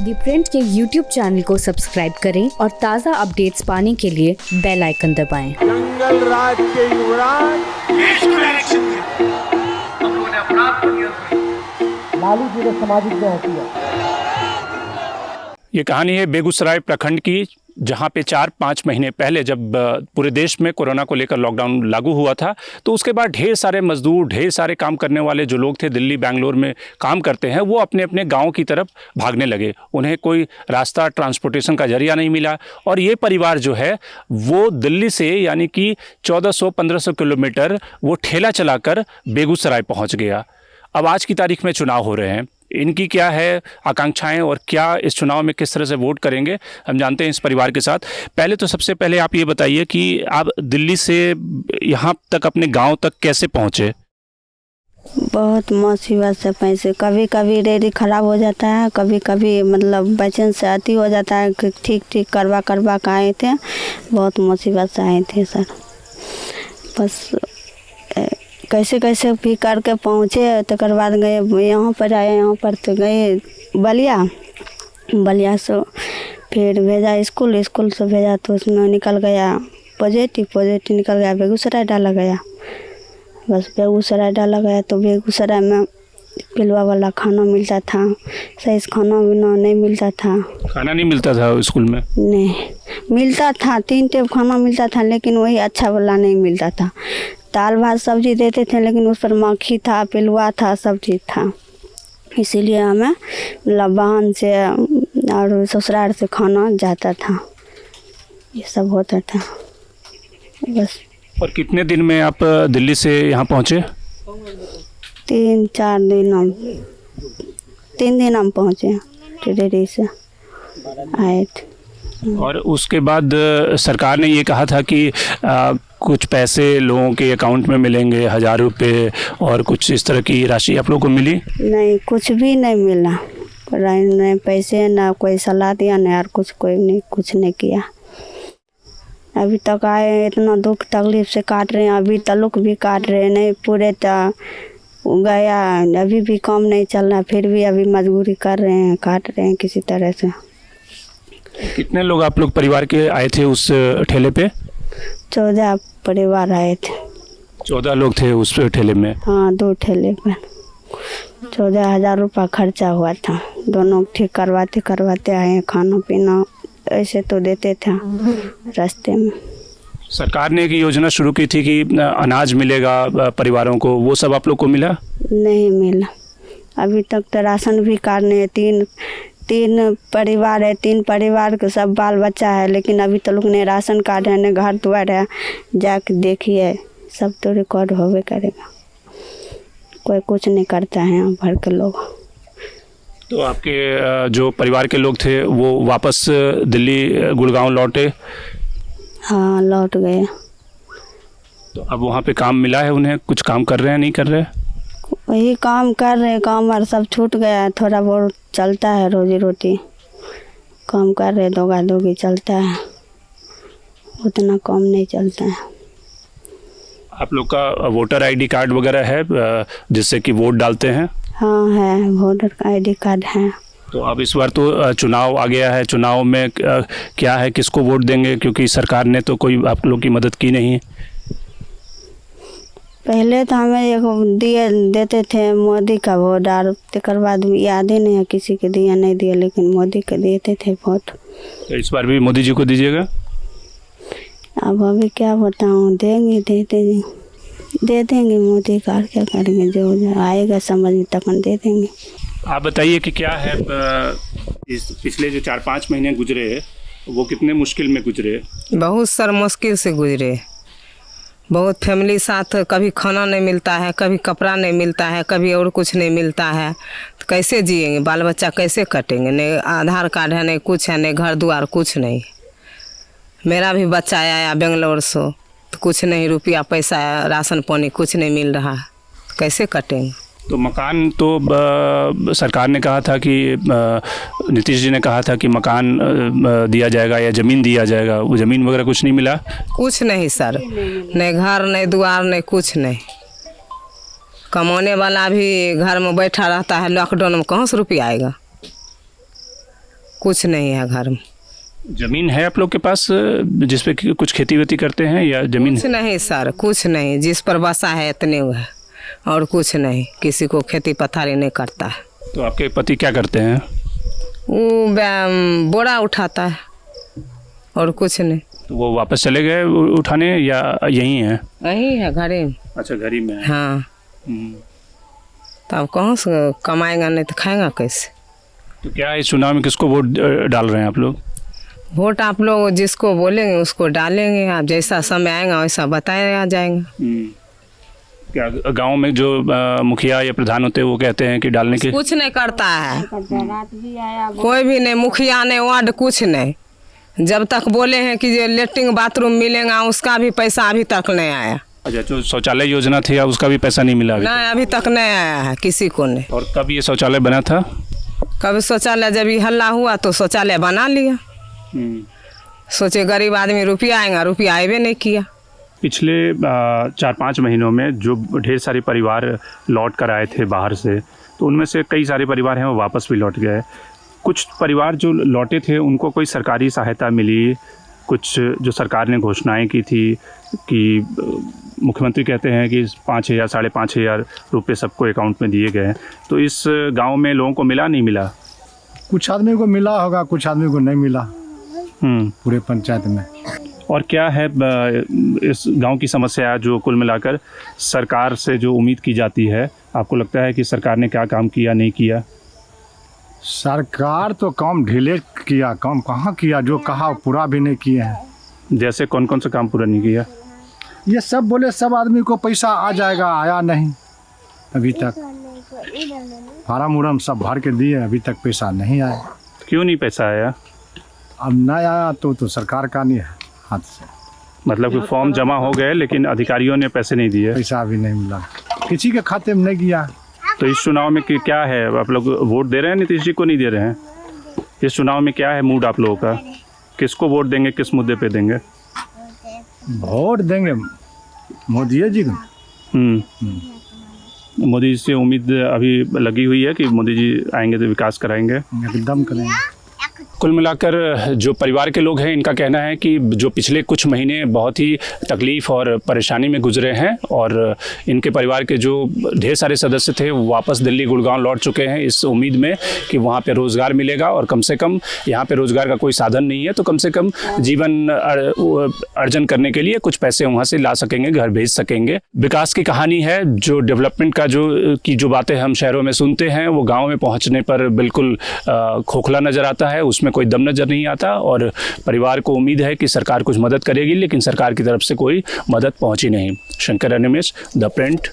दी print के YouTube channel को subscribe करें और ताज़ा अपडेट्स पाने के लिए बेल आइकन दबाएं। जंगल राज के युवराज देश को डायरेक्शन दिया, हम लोगों ने अपराध को नियंत्रित। लालू जी ने सामाजिक न्याय किया। ये कहानी है बेगूसराय प्रखंड की, जहाँ पे 4-5 महीने पहले जब पूरे देश में कोरोना को लेकर लॉकडाउन लागू हुआ था, तो उसके बाद ढेर सारे मजदूर, ढेर सारे काम करने वाले जो लोग थे, दिल्ली बेंगलोर में काम करते हैं, वो अपने अपने गांव की तरफ भागने लगे। उन्हें कोई रास्ता, ट्रांसपोर्टेशन का जरिया नहीं मिला और ये परिवार जो है वो दिल्ली से यानी कि 1400-1500 किलोमीटर वो ठेला चलाकर बेगूसराय पहुँच गया। अब आज की तारीख में चुनाव हो रहे हैं, इनकी क्या है आकांक्षाएं और क्या इस चुनाव में किस तरह से वोट करेंगे, हम जानते हैं इस परिवार के साथ। पहले तो सबसे पहले आप ये बताइए कि आप दिल्ली से यहाँ तक अपने गांव तक कैसे पहुँचे? बहुत मुसीबत से पैसे, कभी कभी रेडी ख़राब हो जाता है, कभी कभी मतलब बचन से अति हो जाता है कि ठीक करवा के आए थे। बहुत मुसीबत से आए थे सर, बस कैसे भी करके पहुँचे। तकर बाद गए यहाँ पर आए, यहाँ पर तो गए बलिया से फिर भेजा स्कूल से भेजा तो उसमें निकल गया पॉजिटिव निकल गया, बेगूसराय डाला गया। बस बेगूसराय डाला गया तो बेगूसराय में पिलवा वाला खाना मिलता था, सही से खाना बिना नहीं मिलता था। खाना नहीं मिलता था स्कूल में? नहीं मिलता था, 3 टाइम खाना मिलता था, लेकिन वही अच्छा वाला नहीं मिलता था। दाल भात सब्जी देते थे, लेकिन उस पर माखी था, पिलवा था, सब चीज़ था। इसीलिए हमें मतलब वाहन से और ससुराल से खाना जाता था, ये सब होता था बस। और कितने दिन में आप दिल्ली से यहाँ पहुँचे? 3-4 दिन 3 दिन हम पहुँचे, दिल्ली से आए थे। और उसके बाद सरकार ने ये कहा था कि कुछ पैसे लोगों के अकाउंट में मिलेंगे, 1000 रुपये और कुछ इस तरह की राशि आप लोगों को मिली? नहीं, कुछ भी नहीं मिला, नहीं पैसे, ना कोई सलाह दिया, नहीं और कुछ नहीं किया। अभी तक आए, इतना दुख तकलीफ से काट रहे हैं, अभी तलुक भी काट रहे हैं, नहीं पूरे तो गया, अभी भी काम नहीं चल रहा, फिर भी अभी मजबूरी कर रहे हैं, काट रहे हैं किसी तरह से। कितने लोग आप लोग परिवार के आए थे उस ठेले पे? 14 परिवार आए थे। 14 लोग थे उस ठेले में? हाँ, 2 ठेले पे 14,000 रुपये खर्चा हुआ था। दोनों ठीक करवाते आए, खाना पीना ऐसे तो देते थे रास्ते में। सरकार ने एक योजना शुरू की थी कि अनाज मिलेगा परिवारों को, वो सब आप लोग को मिला? नहीं मिला, अभी तक तो राशन भी कार्ड नहीं है। 3 परिवार है, 3 परिवार के सब बाल बच्चा है, लेकिन अभी तो लोग ने राशन कार्ड है, न घर द्वार है। जाके देखिए, सब तो रिकॉर्ड होवे करेगा, कोई कुछ नहीं करता है यहाँ भर के लोग। तो आपके जो परिवार के लोग थे वो वापस दिल्ली गुड़गांव लौटे? हाँ, लौट गए। तो अब वहाँ पे काम मिला है उन्हें? कुछ काम कर रहे हैं, नहीं कर रहे? वही काम कर रहे, काम और सब छूट गया है, थोड़ा बहुत चलता है, रोजी रोटी काम कर रहे, दोगी चलता है, उतना काम नहीं चलता है। आप लोग का वोटर आईडी कार्ड वगैरह है जिससे कि वोट डालते हैं? हाँ है, वोटर आईडी कार्ड है। तो अब इस बार तो चुनाव आ गया है, चुनाव में क्या है, किसको वोट देंगे? क्योंकि सरकार ने तो कोई आप लोग की मदद की नहीं। पहले तो हमें एक देते थे मोदी का वोट, और तकर बाद याद ही नहीं है किसी के दिया नहीं दिया, लेकिन मोदी के देते थे वोट। तो इस बार भी मोदी जी को दीजिएगा? अब अभी क्या बताऊँ, दे देंगे मोदी का, क्या करेंगे, जो आएगा समझ में तक दे देंगे। आप बताइए कि क्या है इस पिछले जो 4-5 महीने गुजरे वो कितने मुश्किल में गुजरे? बहुत सर मुश्किल से गुजरे, बहुत फैमिली साथ, कभी खाना नहीं मिलता है, कभी कपड़ा नहीं मिलता है, कभी और कुछ नहीं मिलता है, तो कैसे जिएंगे, बाल बच्चा कैसे कटेंगे? नहीं आधार कार्ड है, नहीं कुछ है, नहीं घर द्वार कुछ नहीं। मेरा भी बच्चा आया बेंगलोर से, तो कुछ नहीं, रुपया पैसा राशन पानी कुछ नहीं मिल रहा, तो कैसे कटेंगे? तो मकान तो सरकार ने कहा था कि नीतीश जी ने कहा था कि मकान दिया जाएगा या ज़मीन दिया जाएगा, वो ज़मीन वगैरह कुछ नहीं मिला? कुछ नहीं सर, नहीं घर नहीं द्वार नहीं कुछ नहीं। कमाने वाला भी घर में बैठा रहता है, लॉकडाउन में कहाँ से रुपया आएगा? कुछ नहीं है घर में। जमीन है आप लोग के पास जिस पे कि कुछ खेती वेती करते हैं या जमीन कुछ नहीं सर, कुछ नहीं, जिस पर बसा है इतने हुआ है और कुछ नहीं, किसी को खेती पथारी नहीं करता है। तो आपके पति क्या करते हैं? वो बोरा उठाता है और कुछ नहीं। तो वो वापस चले गए उठाने या यहीं है? यही है घरे में। अच्छा, घर ही में है। हाँ, तब कहाँ से कमाएगा, नहीं तो खाएगा कैसे। तो क्या इस चुनाव में किसको वोट डाल रहे हैं आप लोग? वोट आप लोग जिसको बोलेंगे उसको डालेंगे, आप जैसा समय आएगा वैसा बताया जाएगा। क्या गांव में जो मुखिया या प्रधान होते हैं वो कहते हैं कि डालने के? कुछ नहीं करता है, कोई भी नहीं, मुखिया नहीं, वार्ड कुछ नहीं। जब तक बोले हैं कि ये लेटरिन बाथरूम मिलेगा उसका भी पैसा अभी तक नहीं आया। अच्छा, जो शौचालय योजना थी उसका भी पैसा नहीं मिला नहीं, अभी तक नहीं आया है किसी को नहीं। और कब ये शौचालय बना था? कभी शौचालय जब ये हल्ला हुआ तो शौचालय बना लिया। सोचे गरीब आदमी रुपया आएगा, रुपया आए नहीं किया। पिछले 4-5 महीनों में जो ढेर सारे परिवार लौट कर आए थे बाहर से, तो उनमें से कई सारे परिवार हैं वो वापस भी लौट गए। कुछ परिवार जो लौटे थे उनको कोई सरकारी सहायता मिली, कुछ जो सरकार ने घोषणाएं की थी कि मुख्यमंत्री कहते हैं कि 5,000 5,500 रुपये सबको अकाउंट में दिए गए। तो इस गांव में लोगों को मिला नहीं मिला? कुछ आदमी को मिला होगा, कुछ आदमी को नहीं मिला पूरे पंचायत में। और क्या है इस गांव की समस्या जो कुल मिलाकर सरकार से जो उम्मीद की जाती है, आपको लगता है कि सरकार ने क्या काम किया नहीं किया? सरकार तो काम ढीले किया, काम कहाँ किया, जो कहा पूरा भी नहीं किए हैं। जैसे कौन कौन सा काम पूरा नहीं किया? ये सब बोले सब आदमी को पैसा आ जाएगा, आया नहीं अभी तक। फार्म उरम सब भर के दिए, अभी तक पैसा नहीं आया। क्यों नहीं पैसा आया? अब नहीं आया तो सरकार का नहीं है हाथ से। मतलब कि फॉर्म जमा हो गए लेकिन अधिकारियों ने पैसे नहीं दिए? पैसा भी नहीं मिला, किसी के खाते में नहीं गया। तो इस चुनाव में क्या है, आप लोग वोट दे रहे हैं नीतीश जी को, नहीं दे रहे हैं? इस चुनाव में क्या है मूड आप लोगों का, किसको वोट देंगे, किस मुद्दे पे देंगे? वोट देंगे मोदी जी को। मोदी जी से उम्मीद अभी लगी हुई है कि मोदी जी आएंगे तो विकास कराएंगे? एकदम करेंगे। कुल मिलाकर जो परिवार के लोग हैं इनका कहना है कि जो पिछले कुछ महीने बहुत ही तकलीफ़ और परेशानी में गुजरे हैं और इनके परिवार के जो ढेर सारे सदस्य थे वो वापस दिल्ली गुड़गांव लौट चुके हैं इस उम्मीद में कि वहाँ पे रोज़गार मिलेगा और कम से कम यहाँ पे रोज़गार का कोई साधन नहीं है तो कम से कम जीवन अर्जन करने के लिए कुछ पैसे वहाँ से ला सकेंगे, घर भेज सकेंगे। विकास की कहानी है, जो डेवलपमेंट का जो बातें हम शहरों में सुनते हैं वो गाँव में पहुँचने पर बिल्कुल खोखला नज़र आता है, उसमें कोई दम नजर नहीं आता और परिवार को उम्मीद है कि सरकार कुछ मदद करेगी लेकिन सरकार की तरफ से कोई मदद पहुंची नहीं। Shankar Animesh, the print.